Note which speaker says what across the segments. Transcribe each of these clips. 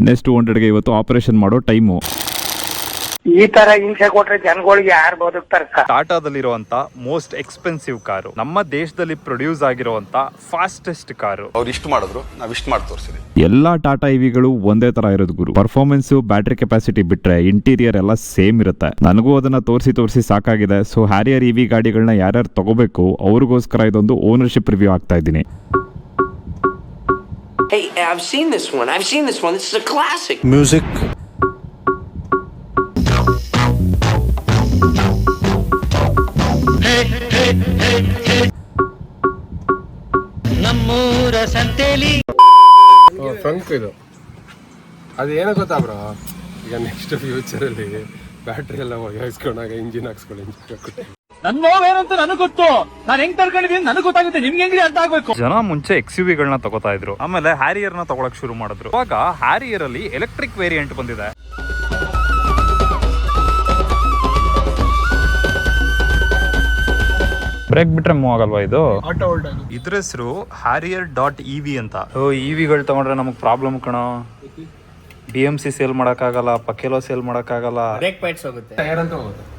Speaker 1: NS200ಗೆ ಇವತ್ತು ಆಪರೇಷನ್ ಮಾಡೋ ಟೈಮು.
Speaker 2: ಈ ತರ ಹಿಂಸೆ ಕೊಟ್ರೆ ಜನಗಳಿಗೆ ಯಾರು ಬದುಕ್ತಾರೆ ಸರ್?
Speaker 3: ಟಾಟಾದಲ್ಲಿರುವಂತ ಮೋಸ್ಟ್ ಎಕ್ಸ್ಪೆನ್ಸಿವ್ ಕಾರು, ನಮ್ಮ ದೇಶದಲ್ಲಿ ಪ್ರೊಡ್ಯೂಸ್ ಆಗಿರುವಂತ ಫಾಸ್ಟೆಸ್ಟ್ ಕಾರು.
Speaker 4: ಅವ್ರು ಇಷ್ಟು ಮಾಡಿದ್ರು, ನಾವ್ ಇಷ್ಟು ಮಾಡಿ ತೋರಿಸಿದ್ವಿ.
Speaker 1: ಎಲ್ಲಾ ಟಾಟಾ ಇವಿಗಳು ಒಂದೇ ತರ ಇರೋದು ಗುರು. ಪರ್ಫಾರ್ಮೆನ್ಸ್, ಬ್ಯಾಟರಿ ಕೆಪಾಸಿಟಿ ಬಿಟ್ರೆ ಇಂಟೀರಿಯರ್ ಎಲ್ಲ ಸೇಮ್ ಇರುತ್ತೆ. ನನಗೂ ಅದನ್ನ ತೋರಿಸಿ ಸಾಕಾಗಿದೆ. ಸೊ ಹ್ಯಾರಿಯರ್ ಇವಿ ಗಾಡಿಗಳನ್ನ ಯಾರ್ಯಾರು ತಗೋಬೇಕು ಅವ್ರಿಗೋಸ್ಕರ ಇದೊಂದು ಓನರ್ಶಿಪ್ ರಿವ್ಯೂ ಆಗ್ತಾ ಇದ್ದೀನಿ.
Speaker 5: Hey, I've seen this one. This is a classic.
Speaker 4: Music
Speaker 6: ನಮ್ಮೂರ ಸಂತೆಲಿ
Speaker 7: ಫ್ರಂಕ್ ಇದು ಅದು ಏನೋ ಗೊತ್ತಾ ಬ್ರೋ, ಈಗ ನೆಕ್ಸ್ಟ್ ಫ್ಯೂಚರಲ್ಲಿ ಬ್ಯಾಟ್ರಿ ಎಲ್ಲ ಹಾಕ್ಸ್ಕೊಂಡಾಗ ಇಂಜಿನ್ ಹಾಕ್ಸ್ಕೊಳ್ಳಿ.
Speaker 6: ನನ್ ನೋವೇನಂತ ನನಗ್ ಗೊತ್ತು, ನಾನ್ ಹೆಂಗ್ ತರ್ಕೊಂಡಿದೀನಿ ನನಗ್ ಗೊತ್ತಾಗುತ್ತೆ, ನಿಮ್ಗೆ ಹೆಂಗ್ರಿ ಅರ್ಥ ಆಗ್ಬೇಕು.
Speaker 3: ಜನ ಮುಂಚೆ XUV-ಗಳನ್ನ ತಗೋತಾ ಇದ್ರು, ಆಮೇಲೆ ಹ್ಯಾರಿಯರ್ ನ ತಗೊಳಕ್ ಶುರು ಮಾಡಿದ್ರು. ಇವಾಗ ಹ್ಯಾರಿಯರ್ ಅಲ್ಲಿ ಎಲೆಕ್ಟ್ರಿಕ್ ವೇರಿಯಂಟ್ ಬಂದಿದೆ. ಬ್ರೇಕ್ ಬಿಟ್ರೆ ಮೂವ್ ಆಗಲ್ವಾ ಇದು? ಇದ್ರ ಹೆಸರು Harrier.EV ಅಂತ. EV-ಗಳು ತಗೊಂಡ್ರೆ ನಮಗ್ ಪ್ರಾಬ್ಲಮ್ ಕಣೋ. BMC ಸೇಲ್ ಮಾಡಕ್ಕಾಗಲ್ಲ, ಪಕೆಲೋ ಸೇಲ್ ಮಾಡಕ್ಕಾಗಲ್ಲ,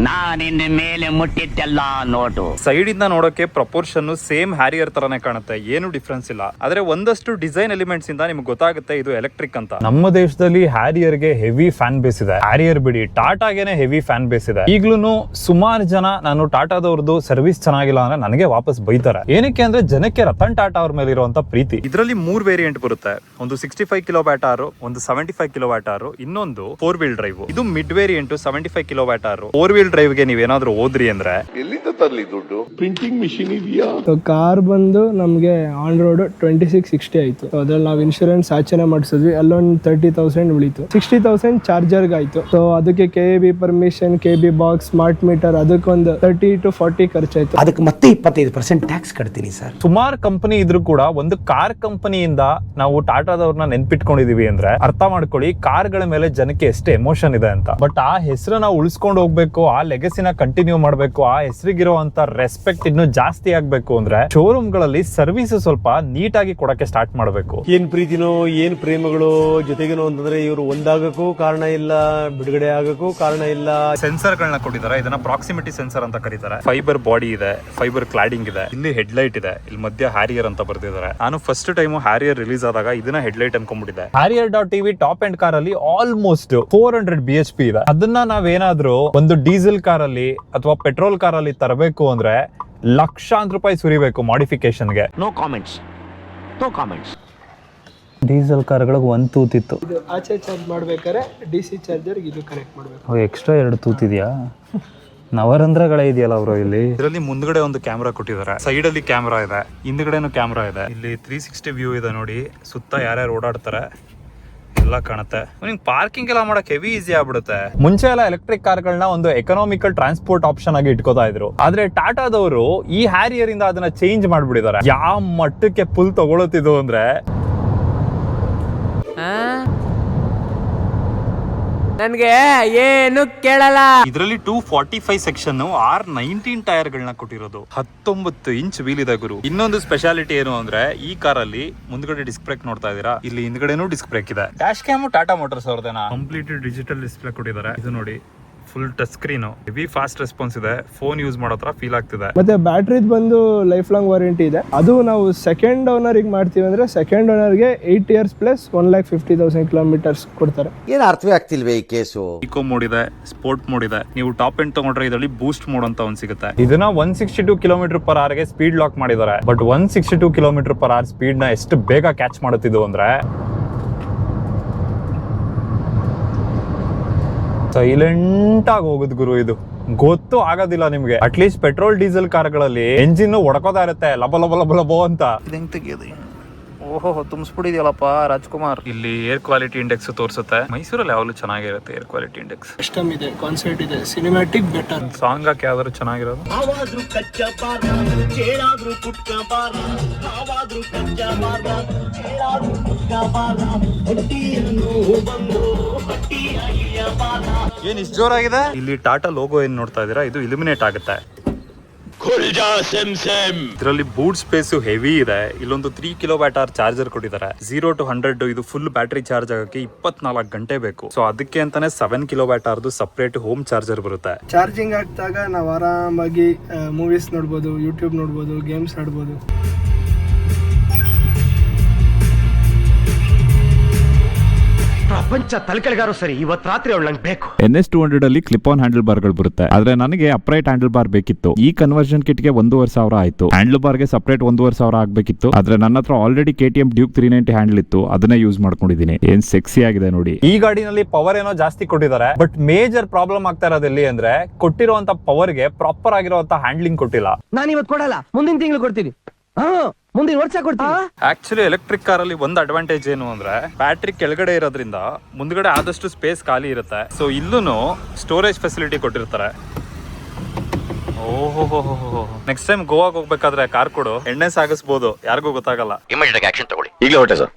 Speaker 6: ನಾನಿನ್ನ ಮೇಲೆ ಮುಟ್ಟಿದ್ದೆಲ್ಲ ನೋಟು.
Speaker 3: ಸೈಡ್ ಇಂದ ನೋಡೋಕೆ ಪ್ರಪೋರ್ಷನ್ ಸೇಮ್ ಹ್ಯಾರಿಯರ್ ತರಾನೇ ಕಾಣುತ್ತೆ, ಏನು ಡಿಫ್ರೆನ್ಸ್ ಇಲ್ಲ. ಆದ್ರೆ ಒಂದಷ್ಟು ಡಿಸೈನ್ ಎಲಿಮೆಂಟ್ಸ್ ಇಂದ ನಿಮ್ಗೆ ಗೊತ್ತಾಗುತ್ತೆ ಇದು ಎಲೆಕ್ಟ್ರಿಕ್ ಅಂತ. ನಮ್ಮ ದೇಶದಲ್ಲಿ ಹ್ಯಾರಿಯರ್ ಗೆ ಹೆವಿ ಫ್ಯಾನ್ ಬೇಸ್ ಇದೆ. ಹ್ಯಾರಿಯರ್ ಬಿಡಿ, ಟಾಟಾಗೆನೆ ಹೆವಿ ಫ್ಯಾನ್ ಬೇಸ್ ಇದೆ. ಈಗ್ಲೂ ಸುಮಾರು ಜನ ನಾನು ಟಾಟಾದವ್ರದ್ದು ಸರ್ವಿಸ್ ಚೆನ್ನಾಗಿಲ್ಲ ಅಂದ್ರೆ ನನಗೆ ವಾಪಸ್ ಬೈತಾರೆ. ಏನಕ್ಕೆ ಅಂದ್ರೆ ಜನಕ್ಕೆ ರತನ್ ಟಾಟಾ ಅವ್ರ ಮೇಲೆ ಇರುವಂತ ಪ್ರೀತಿ. ಇದರಲ್ಲಿ 3 ವೇರಿಯಂಟ್ ಬರುತ್ತೆ. ಒಂದು 65 ಕಿಲೋವ್ಯಾಟ್ ಆರು, ಒಂದು 75 ಕಿಲೋವ್ಯಾಟ್ ಆರು, ಇನ್ನೊಂದು 4 ವೀಲ್ ಡ್ರೈವ್. ಇದು ಮಿಡ್ ವೇರಿಯಂಟ್ 75 ಕಿಲೋವ್ಯಾಟ್ ಆರು. 4 ವೀಲ್ ಡ್ರೈವ್ ಗೆ ನೀವೇನಾದ್ರೂ ಹೋದ್ರಿ ಅಂದ್ರೆ
Speaker 4: ಎಲ್ಲಿಂದ ತರ್ಲಿ ದುಡ್ಡು? ಪ್ರಿಂಟಿಂಗ್ ಮಿಷಿನ್ ಇದೆಯಾ?
Speaker 8: ಕಾರ್ ಬಂದು ನಮಗೆ ಆನ್ ರೋಡ್ 2660 ಆಯ್ತು. ಅದ್ರಲ್ಲಿ ನಾವು ಇನ್ಶೂರೆನ್ಸ್ ಆಚರಣೆ ಮಾಡಿಸಿದ್ವಿ, ಅಲ್ಲೊಂದು 30,000 ಉಳಿತು. 60,000 ಚಾರ್ಜರ್ಗೆ ಆಯ್ತು. ಸೊ ಅದಕ್ಕೆ KB permission, KB box, smart meter, ಅದಕ್ಕೊಂದು 30 to 40 ಖರ್ಚಾಯ್ತು.
Speaker 9: ಅದಕ್ಕೆ ಮತ್ತೆ 25% ಟ್ಯಾಕ್ಸ್ ಕಟ್ತೀನಿ ಸರ್.
Speaker 3: ಸುಮಾರು ಕಂಪನಿ ಇದ್ರು ಕೂಡ ಒಂದು ಕಾರ್ ಕಂಪನಿಯಿಂದ ನಾವು ಟಾಟಾದವ್ರನ್ನ ನೆನ್ಪಿಟ್ಕೊಂಡಿದೀವಿ ಅಂದ್ರೆ ಅರ್ಥ ಮಾಡ್ಕೊಳ್ಳಿ ಕಾರ್ಗಳ ಮೇಲೆ ಜನಕ್ಕೆ ಎಷ್ಟು ಎಮೋಷನ್ ಇದೆ ಅಂತ. ಬಟ್ ಆ ಹೆಸರನ್ನ ಉಳಿಸ್ಕೊಂಡು ಹೋಗ್ಬೇಕು, ಆ ಲೆಗಸಿನ ಕಂಟಿನ್ಯೂ ಮಾಡ್ಬೇಕು, ಆ ಹೆಸರಿಗಿರುವಂತ ರೆಸ್ಪೆಕ್ಟ್ ಇನ್ನು ಜಾಸ್ತಿ ಆಗ್ಬೇಕು ಅಂದ್ರೆ ಶೋರೂಮ್ ಗಳಲ್ಲಿ ಸರ್ವಿಸ್ ಸ್ವಲ್ಪ ನೀಟಾಗಿ ಕೊಡಕ್ಕೆ ಸ್ಟಾರ್ಟ್ ಮಾಡ್ಬೇಕು.
Speaker 10: ಏನ್ ಪ್ರೀತಿನೋ ಏನ್ ಪ್ರೇಮಗಳು ಜೊತೆಗೇನೋ ಅಂತಂದ್ರೆ ಇವರು ಒಂದಾಗಕ್ಕೂ ಕಾರಣ ಇಲ್ಲ, ಬಿಡುಗಡೆ ಆಗಕ್ಕೂ ಕಾರಣ ಇಲ್ಲ.
Speaker 3: ಸೆನ್ಸರ್ ಗಳನ್ನ ಕೊಟ್ಟಿದ್ದಾರೆ, ಇದನ್ನ ಪ್ರಾಕ್ಸಿಮಿಟಿ ಸೆನ್ಸರ್ ಅಂತ ಕರೀತಾರೆ. ಫೈಬರ್ ಬಾಡಿ ಇದೆ, ಫೈಬರ್ ಕ್ಲಾಡಿಂಗ್ ಇದೆ, ಇಲ್ಲಿ ಹೆಡ್ ಲೈಟ್ ಇದೆ, ಇಲ್ಲಿ ಮಧ್ಯ ಹ್ಯಾರಿಯರ್ ಅಂತ ಬರ್ತಿದ್ದಾರೆ. ನಾನು ಫಸ್ಟ್ ಟೈಮ್ ಹ್ಯಾರಿಯರ್ ರಿಲೀಸ್ ಆದಾಗ ಇದನ್ನ ಹೆಡ್ ಲೈಟ್ ಅನ್ಕೊಂಡ್ಬಿಟ್ಟಿದೆ. Harrier.EV ಟಾಪ್ ಎಂಡ್ ಕಾರ್ ಅಲ್ಲಿ ಆಲ್ಮೋಸ್ಟ್ 400 BHP ಇದೆ. ಅದನ್ನ ನಾವೇನಾದ್ರೂ ಒಂದು ಡೀಸೆಲ್ ಕಾರ್ ಅಲ್ಲಿ ಅಥವಾ ಪೆಟ್ರೋಲ್ ಕಾರ್ ಅಲ್ಲಿ ತರಬೇಕು ಅಂದ್ರೆ ಲಕ್ಷಾಂತರ ರೂಪಾಯಿ ಸುರಿಬೇಕು ಮಾಡಿಫಿಕೇಶನ್ ಗೆ.
Speaker 5: No comments.
Speaker 3: ಡೀಸೆಲ್ ಕಾರ್ಗಳಿಗೆ ಒಂದು ತೂತಿತ್ತು.
Speaker 8: ಇದು ಆಚೆ ಚಾರ್ಜ್ ಮಾಡ್ಬೇಕಾದ್ರೆ DC ಚಾರ್ಜರ್ ಇದು ಕನೆಕ್ಟ್ ಮಾಡಬೇಕು.
Speaker 3: ಎಕ್ಸ್ಟ್ರಾ 2 ತೂತಿದ್ಯಾ? ನವರಂಧ್ರಗಳೇ ಇದೆಯಲ್ಲ ಅವರು ಇಲ್ಲಿ. ಇದರಲ್ಲಿ ಮುಂದ್ಗಡೆ ಒಂದು ಕ್ಯಾಮ್ರಾ ಕೊಟ್ಟಿದ್ದಾರೆ, ಸೈಡ್ ಅಲ್ಲಿ ಕ್ಯಾಮ್ರಾ ಇದೆ, ಹಿಂದ್ಗಡೆನೂ ಕ್ಯಾಮ್ರಾ ಇದೆ. ಇಲ್ಲಿ 360 ವ್ಯೂ ಇದೆ ನೋಡಿ, ಸುತ್ತ ಯಾರ್ಯಾರು ಓಡಾಡ್ತಾರೆ ಎಲ್ಲ ಕಾಣುತ್ತೆ. ನಿಮ್ಗೆ ಪಾರ್ಕಿಂಗ್ ಎಲ್ಲ ಮಾಡಕ್ ಹೆವಿ ಈಸಿ ಆಗ್ಬಿಡುತ್ತೆ. ಮುಂಚೆ ಎಲ್ಲ ಎಲೆಕ್ಟ್ರಿಕ್ ಕಾರ್ಗಳನ್ನ ಒಂದು ಎಕನಾಮಿಕಲ್ ಟ್ರಾನ್ಸ್ಪೋರ್ಟ್ ಆಪ್ಷನ್ ಆಗಿ ಇಟ್ಕೋತಾ ಇದ್ರು. ಆದ್ರೆ ಟಾಟಾದವರು ಈ ಹ್ಯಾರಿಯರ್ ಇಂದ ಅದನ್ನ ಚೇಂಜ್ ಮಾಡ್ಬಿಟ್ಟಿದ್ದಾರೆ. ಯಾವ ಮಟ್ಟಕ್ಕೆ ಫುಲ್ ತಗೊಳತಿದ್ದು ಅಂದ್ರೆ
Speaker 6: ನನ್ಗೆ ಏನು ಕೇಳಲ್ಲ.
Speaker 3: ಇದರಲ್ಲಿ 245 ಸೆಕ್ಷನ್ R19 ಟೈರ್ ಗಳನ್ನ ಕೊಟ್ಟಿರೋದು. 19 ಇಂಚ್ ವೀಲ್ ಇದೆ ಗುರು. ಇನ್ನೊಂದು ಸ್ಪೆಷಾಲಿಟಿ ಏನು ಅಂದ್ರೆ ಈ ಕಾರ್ ಅಲ್ಲಿ ಮುಂದ್ಗಡೆ ಡಿಸ್ಕ್ ಬ್ರೇಕ್ ನೋಡ್ತಾ ಇದೀರಾ, ಇಲ್ಲಿ ಹಿಂದ್ಗಡೆನೂ ಡಿಸ್ಕ್ ಬ್ರೇಕ್ ಇದೆ. ಡ್ಯಾಶ್ ಕ್ಯಾಮ್ ಟಾಟಾ ಮೋಟರ್ಸ್ ಅವ್ರದೇನಾ. ಕಂಪ್ಲೀಟ್ ಡಿಜಿಟಲ್ ಡಿಸ್ಪ್ಲೇ ಕೊಟ್ಟಿದ್ದಾರೆ. ಇದು ನೋಡಿ full touch screen, heavy fast response ಇದೆ, ಫೋನ್ ಯೂಸ್ ಮಾಡೋ ತರ ಫೀಲ್ ಆಗ್ತಿದೆ.
Speaker 8: ಮತ್ತೆ ಬ್ಯಾಟ್ರಿದ್ ಬಂದು ಲೈಫ್ ಲಾಂಗ್ ವಾರಂಟಿ ಇದೆ. ಅದು ನಾವು ಸೆಕೆಂಡ್ ಓನರ್ ಮಾಡ್ತೀವಿ ಅಂದ್ರೆ ಸೆಕೆಂಡ್ ಓನರ್ಗೆ 8 years ಪ್ಲಸ್ 1,50,000 kilometers ಕೊಡ್ತಾರೆ.
Speaker 9: ಏನು ಅರ್ಥವೇ ಆಗ್ತಿಲ್ವೇ ಈ ಕೇಸು.
Speaker 3: ಇಕೋ ಮೋಡ್ ಇದೆ, ಸ್ಪೋರ್ಟ್ ಮೋಡ್ ಇದೆ. ನೀವು ಟಾಪ್ ಎಂಡ್ ತಗೊಂಡ್ರೆ ಇದರಲ್ಲಿ ಬೂಸ್ಟ್ ಮೋಡ್ ಅಂತ ಒಂದು ಸಿಗುತ್ತೆ. ಇದನ್ನ 162 km/h ಗೆ ಸ್ಪೀಡ್ ಲಾಕ್ ಮಾಡಿದ್ದಾರೆ. ಬಟ್ 162 km/h ಸ್ಪೀಡ್ ನ ಎಷ್ಟು ಬೇಗ ಕ್ಯಾಚ್ ಮಾಡುತ್ತಿದ್ದು ಅಂದ್ರೆ ಸೈಲೆಂಟ್ ಆಗಿ ಹೋಗುದು ಗುರು. ಇದು ಗೊತ್ತು ಆಗೋದಿಲ್ಲ ನಿಮ್ಗೆ. ಅಟ್ಲೀಸ್ಟ್ ಪೆಟ್ರೋಲ್ ಡೀಸೆಲ್ ಕಾರ್ಗಳಲ್ಲಿ ಎಂಜಿನ್ ಹೊಡ್ಕೋತಾ ಇರುತ್ತೆ ಲಬ ಲಬ ಲಬ ಲಬೋ ಅಂತ. ಓಹೋ ತುಂಬಿಸ್ಬಿಟ್ಟಿದ್ಯಲ್ಲಪ್ಪ ರಾಜ್ಕುಮಾರ್. ಇಲ್ಲಿ ಏರ್ ಕ್ವಾಲಿಟಿ ಇಂಡೆಕ್ಸ್ ತೋರಿಸುತ್ತೆ. ಮೈಸೂರಲ್ಲಿ ಯಾವಾಗಲೂ ಚೆನ್ನಾಗಿರುತ್ತೆ ಏರ್ ಕ್ವಾಲಿಟಿ ಇಂಡೆಕ್ಸ್.
Speaker 8: ಸಿಸ್ಟಮ್ ಇದೆ, ಕಾನ್ಸರ್ಟ್ ಇದೆ, ಸಿನಿಮ್ಯಾಟಿಕ್ ಬೆಟರ್.
Speaker 3: ಸಾಂಗ್ ಹಾಕಿ ಯಾವ್ದಾದ್ರು ಚೆನ್ನಾಗಿರೋದು. ಏನ್ ಇಷ್ಟು ಜೋರಾಗಿದೆ. ಇಲ್ಲಿ ಟಾಟಾ ಲೋಗೋ ಏನ್ ನೋಡ್ತಾ ಇದೀರಾ, ಇದು ಇಲ್ಯುಮಿನೇಟ್ ಆಗುತ್ತೆ. ಇದರಲ್ಲಿ ಬೂಟ್ ಸ್ಪೇಸ್ ಹೆವಿ ಇದೆ. ಇಲ್ಲೊಂದು 3 kWh ಚಾರ್ಜರ್ ಕೊಟ್ಟಿದ್ದಾರೆ. 0 to 100 ಇದು ಫುಲ್ ಬ್ಯಾಟರಿ ಚಾರ್ಜ್ ಆಗಕ್ಕೆ 24 ಗಂಟೆ ಬೇಕು. ಸೊ ಅದಕ್ಕೆ ಅಂತಾನೆ 7 kWh ಸಪರೇಟ್ ಹೋಮ್ ಚಾರ್ಜರ್ ಬರುತ್ತೆ.
Speaker 8: ಚಾರ್ಜಿಂಗ್ ಆಗ್ತಾಗ ನಾವು ಆರಾಮಾಗಿ ಮೂವೀಸ್ ನೋಡ್ಬೋದು, ಯೂಟ್ಯೂಬ್ ನೋಡ್ಬೋದು, ಗೇಮ್ಸ್ ಆಡ್ಬೋದು.
Speaker 9: ಪ್ರಪಂಚ ತಲೆಕೆಳಗಾರು ಸರಿ, ಇವತ್ತು ರಾತ್ರಿ ಅವಳು ನಂಗೆ ಬೇಕು.
Speaker 1: NS200 ಅಲ್ಲಿ ಕ್ಲಿಪ್ ಆನ್ ಹ್ಯಾಂಡಲ್ ಬಾರ್ಗಳು ಬರುತ್ತೆ. ಆದ್ರೆ ನನಗೆ ಅಪ್ರೈಟ್ ಹ್ಯಾಂಡಲ್ ಬಾರ್ ಬೇಕಿತ್ತು. ಈ ಕನ್ವರ್ಷನ್ ಕಿಟ್ಗೆ 1,500,000 ಆಯ್ತು. ಹ್ಯಾಂಡಲ್ ಬಾರ್ಗೆ ಸಪರೇಟ್ 1,500,000 ಆಗ್ಬೇಕಿತ್ತು. ಆದ್ರೆ ನನ್ನ ಹತ್ರ ಆಲ್ರೆಡಿ KTM Duke 390 ಹ್ಯಾಂಡಲ್ ಇತ್ತು, ಅದನ್ನೇ ಯೂಸ್ ಮಾಡ್ಕೊಂಡಿದ್ದೀನಿ. ಏನ್ ಸೆಕ್ಸಿ ಆಗಿದೆ ನೋಡಿ.
Speaker 3: ಈ ಗಾಡಿನಲ್ಲಿ ಪವರ್ ಏನೋ ಜಾಸ್ತಿ ಕೊಟ್ಟಿದ್ದಾರೆ, ಬಟ್ ಮೇಜರ್ ಪ್ರಾಬ್ಲಮ್ ಆಗ್ತಾ ಇರೋದು ಎಲ್ಲಿ ಅಂದ್ರೆ ಕೊಟ್ಟಿರುವಂತ ಪವರ್ ಗೆ ಪ್ರಾಪರ್ ಆಗಿರುವಂತ ಹ್ಯಾಂಡ್ಲಿಂಗ್ ಕೊಟ್ಟಿಲ್ಲ.
Speaker 9: ನಾನು ಇವತ್ತು ಕೊಡಲ್ಲ, ಮುಂದಿನ ತಿಂಗಳು ಕೊಡ್ತೀನಿ. ಮುಂದಿನ ವರ್ಷ ಕೊಡ್ತೀನಿ.
Speaker 3: ಆಕ್ಚುಲಿ ಎಲೆಕ್ಟ್ರಿಕ್ ಕಾರ್ ಅಲ್ಲಿ ಒಂದು ಅಡ್ವಾಂಟೇಜ್ ಏನು ಅಂದ್ರೆ ಬ್ಯಾಟ್ರಿ ಕೆಳಗಡೆ ಇರೋದ್ರಿಂದ ಮುಂದ್ಗಡೆ ಆದಷ್ಟು ಸ್ಪೇಸ್ ಖಾಲಿ ಇರುತ್ತೆ. ಸೊ ಇಲ್ಲೂ ಸ್ಟೋರೇಜ್ ಫೆಸಿಲಿಟಿ ಕೊಟ್ಟಿರ್ತಾರೆ. ಓಹೋ, ನೆಕ್ಸ್ಟ್ ಟೈಮ್ ಗೋವಾಗೆ ಹೋಗ್ಬೇಕಾದ್ರೆ ಕಾರ್ ಕೊಡು, ಎಣ್ಣೆ ಸಾಗಿಸ್ಬೋದು, ಯಾರಿಗೂ ಗೊತ್ತಾಗಲ್ಲ.
Speaker 4: ಇಮಿಡಿಯೇಟ್ ಆಕ್ಷನ್ ತಗೊಳ್ಳಿ. ಈಗಲೇ ಹೊರಟೆ ಸರ್.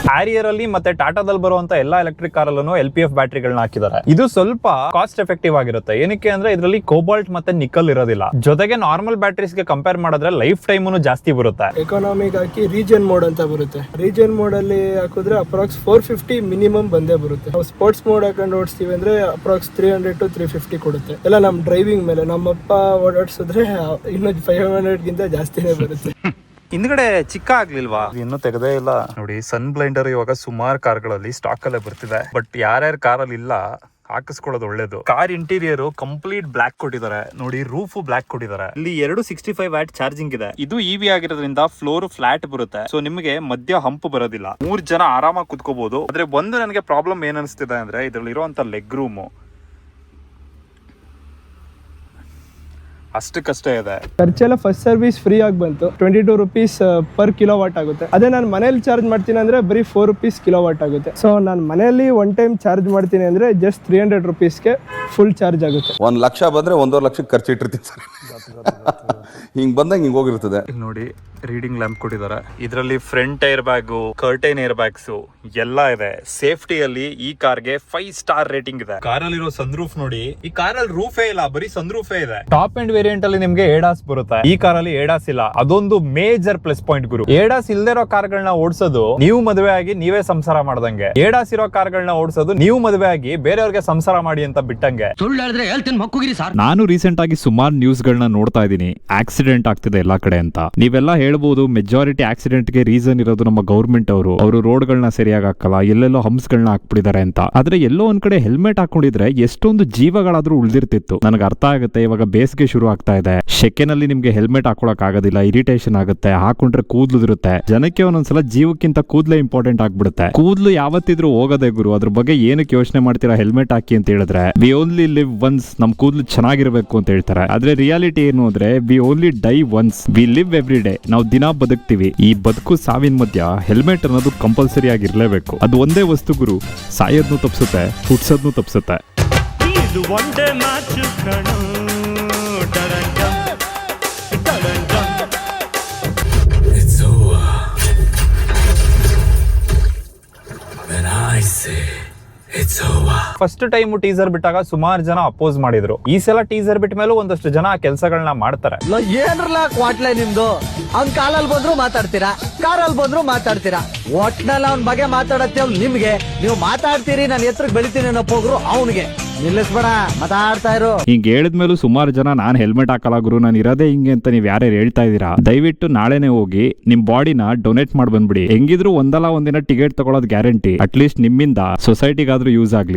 Speaker 3: ಹ್ಯಾರಿಯರ್ ಅಲ್ಲಿ ಮತ್ತೆ ಟಾಟಾದಲ್ಲಿ ಬರುವಂತ ಎಲ್ಲಾ ಎಲೆಕ್ಟ್ರಿಕ್ ಕಾರ್ ಅಲ್ಲೂ LPF ಬ್ಯಾಟ್ರಿಗಳನ್ನ ಹಾಕಿದ್ದಾರೆ. ಇದು ಸ್ವಲ್ಪ ಕಾಸ್ಟ್ ಎಫೆಕ್ಟಿವ್ ಆಗಿರುತ್ತೆ. ಏನಕ್ಕೆ ಅಂದ್ರೆ ಇದರಲ್ಲಿ ಕೋಬಾಲ್ಟ್ ಮತ್ತೆ ನಿಕಲ್ ಇರೋದಿಲ್ಲ. ಜೊತೆಗೆ ನಾರ್ಮಲ್ ಬ್ಯಾಟ್ರೀಸ್ ಗೆ ಕಂಪೇರ್ ಮಾಡಿದ್ರೆ ಲೈಫ್ ಟೈಮ್ ಜಾಸ್ತಿ ಬರುತ್ತೆ.
Speaker 8: ಎಕಾನಮಿಕ್ ಹಾಕಿ ರೀಜನ್ ಮೋಡ್ ಅಂತ ಬರುತ್ತೆ. ರೀಜನ್ ಮೋಡ್ ಅಲ್ಲಿ ಹಾಕಿದ್ರೆ ಅಪ್ರಾಕ್ಸ್ 450 ಮಿನಿಮಮ್ ಬಂದೇ ಬರುತ್ತೆ. ನಾವು ಸ್ಪೋರ್ಟ್ಸ್ ಮೋಡ್ ಹಾಕೊಂಡು ಓಡಿಸ್ತೀವಿ ಅಂದ್ರೆ ಅಪ್ರಾಕ್ಸ್ 300 to 350 ಕೊಡುತ್ತೆ. ಎಲ್ಲ ನಮ್ ಡ್ರೈವಿಂಗ್ ಮೇಲೆ. ನಮ್ಮಪ್ಪ ಓಡಾಡ್ಸಿದ್ರೆ ಇನ್ನು 500 ಗಿಂತ ಜಾಸ್ತಿನೇ ಬರುತ್ತೆ.
Speaker 3: ಹಿಂದ್ಗಡೆ ಚಿಕ್ಕ ಆಗ್ಲಿಲ್ವಾ? ಇನ್ನೂ ತೆಗೆದೇ ಇಲ್ಲ ನೋಡಿ. ಸನ್ ಬ್ಲೈಂಡರ್ ಇವಾಗ ಸುಮಾರು ಕಾರ್ಗಳಲ್ಲಿ ಸ್ಟಾಕ್ ಅಲ್ಲೇ ಬರ್ತಿದೆ. ಬಟ್ ಯಾರ್ಯಾರ ಕಾರಲ್ಲಿ ಇಲ್ಲ ಹಾಕಿಸ್ಕೊಳ್ಳೋದು ಒಳ್ಳೇದು. ಕಾರ್ ಇಂಟೀರಿಯರ್ ಕಂಪ್ಲೀಟ್ ಬ್ಲಾಕ್ ಕೊಟ್ಟಿದ್ದಾರೆ ನೋಡಿ. ರೂಫ್ ಬ್ಲಾಕ್ ಕೊಟ್ಟಿದ್ದಾರೆ. ಇಲ್ಲಿ 265 ವ್ಯಾಟ್ ಚಾರ್ಜಿಂಗ್ ಇದೆ. ಇದು EV ಆಗಿರೋದ್ರಿಂದ ಫ್ಲೋರ್ ಫ್ಲಾಟ್ ಬರುತ್ತೆ. ಸೊ ನಿಮಗೆ ಮಧ್ಯ ಹಂಪ್ ಬರೋದಿಲ್ಲ. 3 ಜನ ಆರಾಮಾಗಿ ಕುತ್ಕೋಬಹುದು. ಆದ್ರೆ ಒಂದು ನನಗೆ ಪ್ರಾಬ್ಲಮ್ ಏನ್ ಅನಿಸ್ತಿದೆ ಅಂದ್ರೆ ಇದರಲ್ಲಿ ಇರುವಂತ ಲೆಗ್ ರೂಮ್ ಅಷ್ಟಕ್ಕಷ್ಟೇ ಇದೆ.
Speaker 8: ಖರ್ಚೆಲ್ಲ ಫಸ್ಟ್ ಸರ್ವಿಸ್ ಫ್ರೀ ಆಗಿ ಬಂತು. 22 rupees per kilowatt ಆಗುತ್ತೆ. ಅದೇ ನಾನು ಮನೇಲಿ ಚಾರ್ಜ್ ಮಾಡ್ತೀನಿ ಅಂದ್ರೆ ಬರೀ 4 rupees kilowatt ಆಗುತ್ತೆ. ಸೊ ನಾನು ಮನೆಯಲ್ಲಿ ಒನ್ ಟೈಮ್ ಚಾರ್ಜ್ ಮಾಡ್ತೀನಿ ಅಂದ್ರೆ ಜಸ್ಟ್ 300 rupeesಗೆ ಫುಲ್ ಚಾರ್ಜ್ ಆಗುತ್ತೆ.
Speaker 4: 1 ಲಕ್ಷ ಬಂದ್ರೆ 1.5 ಲಕ್ಷಕ್ಕೆ ಖರ್ಚಿಟ್ಟಿರ್ತೀನಿ ಸರ್. ಹಿಂಗ್ ಬಂದಂಗೆ ಹಿಂಗ್ ಹೋಗಿರ್ತದೆ.
Speaker 3: ಇಲ್ಲಿ ನೋಡಿ ರೀಡಿಂಗ್ ಲ್ಯಾಂಪ್ ಕೊಟ್ಟಿದ್ದಾರೆ. ಇದರಲ್ಲಿ front air bag, curtain air bags ಎಲ್ಲ ಇದೆ. ಸೇಫ್ಟಿಯಲ್ಲಿ ಈ ಕಾರ್ಗೆ 5 ಸ್ಟಾರ್ ರೇಟಿಂಗ್ ಇದೆ. ಕಾರಲ್ಲಿರೋ ಸನ್ರೂಫ್ ನೋಡಿ. ಈ ಕಾರಲ್ಲಿ ರೂಫೇ ಇಲ್ಲ, ಬರೀ ಸನ್ರೂಫೇ ಇದೆ. ಟಾಪ್ ಅಂಡ್ ವೇರಿಯಂಟ್ ಅಲ್ಲಿ ನಿಮ್ಗೆ ಏಡಾಸ್ ಬರುತ್ತೆ. ಈ ಕಾರಲ್ಲಿ ಏಡಾಸ್ ಇಲ್ಲ. ಅದೊಂದು ಮೇಜರ್ ಪ್ಲಸ್ ಪಾಯಿಂಟ್ ಗುರು. ಏಡಾಸ್ ಇಲ್ದಿರೋ ಕಾರ್ಗಳನ್ನ ಓಡಿಸೋದು ನೀವು ಮದುವೆ ಆಗಿ ನೀವೇ ಸಂಸಾರ ಮಾಡ್ದಂಗೆ. ಏಡಾಸ್ ಇರೋ ಕಾರ್ಗಳನ್ನ ಓಡಿಸೋದು ನೀವು ಮದುವೆ ಆಗಿ ಬೇರೆಯವ್ರಿಗೆ ಸಂಸಾರ ಮಾಡಿ ಅಂತ ಬಿಟ್ಟಂಗೆ.
Speaker 1: ನಾನು ರೀಸೆಂಟ್ ಆಗಿ ಸುಮಾರು ನ್ಯೂಸ್ ಗಳನ್ನ ನೋಡ್ತಾ ಇದ್ದೀನಿ. ಆಕ್ಸಿಡೆಂಟ್ ಆಗ್ತಿದೆ ಎಲ್ಲಾ ಕಡೆ ಅಂತ. ನೀವೆಲ್ಲ ಹೇಳ್ಬೋದು ಮೆಜಾರಿಟಿ ಆಕ್ಸಿಡೆಂಟ್ ಗೆ ರೀಸನ್ ಇರೋದು ನಮ್ಮ ಗೌರ್ಮೆಂಟ್ ಅವರು ರೋಡ್ ಗಳನ್ನ ಸರಿಯಾಗಿ ಹಾಕಲ್ಲ, ಎಲ್ಲೆಲ್ಲೋ ಹಂಪ್ಸ್ ಗಳನ್ನ ಹಾಕ್ಬಿಟ್ಟಿದ್ದಾರೆ ಅಂತ. ಆದ್ರೆ ಎಲ್ಲೋ ಒಂದ್ ಕಡೆ ಹೆಲ್ಮೆಟ್ ಹಾಕೊಂಡಿದ್ರೆ ಎಷ್ಟೊಂದು ಜೀವಗಳಾದ್ರೂ ಉಳಿದಿರ್ತಿತ್ತು. ನನಗೆ ಅರ್ಥ ಆಗುತ್ತೆ, ಇವಾಗ ಬೇಸಿಗೆ ಶುರು ಆಗ್ತಾ ಇದೆ. ಶೆಕೆನಲ್ಲಿ ನಿಮ್ಗೆ ಹೆಲ್ಮೆಟ್ ಹಾಕೊಳಕ್ ಆಗೋದಿಲ್ಲ, ಇರಿಟೇಷನ್ ಆಗುತ್ತೆ. ಹಾಕೊಂಡ್ರೆ ಕೂದ್ಲು ಇರುತ್ತೆ. ಜನಕ್ಕೆ ಒಂದೊಂದ್ಸಲ ಜೀವಕ್ಕಿಂತ ಕೂದ್ಲೇ ಇಂಪಾರ್ಟೆಂಟ್ ಆಗ್ಬಿಡುತ್ತೆ. ಕೂದ್ಲು ಯಾವತ್ತಿದ್ರು ಹೋಗೋದೇ ಗುರು. ಅದ್ರ ಬಗ್ಗೆ ಏನಕ್ಕೆ ಯೋಚನೆ ಮಾಡ್ತೀರಾ ಹೆಲ್ಮೆಟ್ ಹಾಕಿ ಅಂತ ಹೇಳಿದ್ರೆ, ವಿ ಓನ್ಲಿ ಲಿವ್ ಒನ್ಸ್. ನಮ್ ಕೂದ್ಲು ಚೆನ್ನಾಗಿರ್ಬೇಕು ಅಂತ ಹೇಳ್ತಾರೆ. ಆದ್ರೆ ರಿಯಾಲಿಟಿ ಏನು ಅಂದ್ರೆ we only die once, we live every day. ನಾವು ದಿನ ಬದುಕ್ತಿವಿ. ಈ ಬದುಕು ಸಾವಿನ ಮಧ್ಯ ಹೆಲ್ಮೆಟ್ ಅನ್ನೋದು ಕಂಪಲ್ಸರಿ ಆಗಿರ್ಲೇಬೇಕು. ಅದು ಒಂದೇ ವಸ್ತು ಗುರು, ಸಾಯೋದ್ನು ತಪ್ಸುತ್ತೆ, ಹುಟ್ಸೋದ್ನು ತಪ್ಸುತ್ತೆ.
Speaker 3: ಫಸ್ಟ್ ಟೈಮ್ ಟೀಸರ್ ಬಿಟ್ಟಾಗ ಸುಮಾರು ಜನ ಅಪೋಸ್ ಮಾಡಿದ್ರು. ಈ ಸಲ ಟೀಸರ್ ಬಿಟ್ಟ ಮೇಲೂ ಒಂದಷ್ಟು ಜನ ಕೆಲಸಗಳನ್ನ ಮಾಡ್ತಾರೆ.
Speaker 9: ಏನ್ರಲ್ಲ ಕ್ವಾಟ್ಲೆ ನಿಮ್ದು? ಅವ್ನ್ ಕಾಲಲ್ಲಿ ಬಂದ್ರು ಮಾತಾಡ್ತೀರಾ, ಕಾರಲ್ಲಿ ಬಂದ್ರು ಮಾತಾಡ್ತೀರಾ. ಒಟ್ನಲ್ಲಿ ಅವ್ನ ಬಗ್ಗೆ ಮಾತಾಡತ್ತೆ ನಿಮ್ಗೆ. ನೀವು ಮಾತಾಡ್ತೀರಿ, ನಾನು ಎತ್ತರಕ್ಕೆ ಬೆಳಿತೀನಿ ಅನ್ನೋ ಹೋಗ್ರು ಅವನಿಗೆ. ನಿಲ್ಲಿಸ್ಬೇಡ, ಮಾತಾಡ್ತಾ ಇರು.
Speaker 1: ಹಿಂಗ್ ಹೇಳಿದ್ಮೇಲೂ ಸುಮಾರು ಜನ ನಾನ್ ಹೆಲ್ಮೆಟ್ ಹಾಕಲ್ಲ ಗುರು, ನಾನು ಇರೋದೇ ಹಿಂಗೆ ಅಂತ ನೀವ್ ಯಾರ್ಯಾರು ಹೇಳ್ತಾ ಇದೀರಾ, ದಯವಿಟ್ಟು ನಾಳೆನೆ ಹೋಗಿ ನಿಮ್ ಬಾಡಿನ ಡೊನೇಟ್ ಮಾಡಿ ಬಂದ್ಬಿಡಿ. ಹೆಂಗಿದ್ರು ಒಂದಲ್ಲ ಒಂದಿನ ಟಿಕೆಟ್ ತಗೊಳ್ಳೋದು ಗ್ಯಾರಂಟಿ. ಅಟ್ಲೀಸ್ಟ್ ನಿಮ್ಮಿಂದ ಸೊಸೈಟಿಗಾದ್ರೂ ಯೂಸ್ ಆಗ್ಲಿ.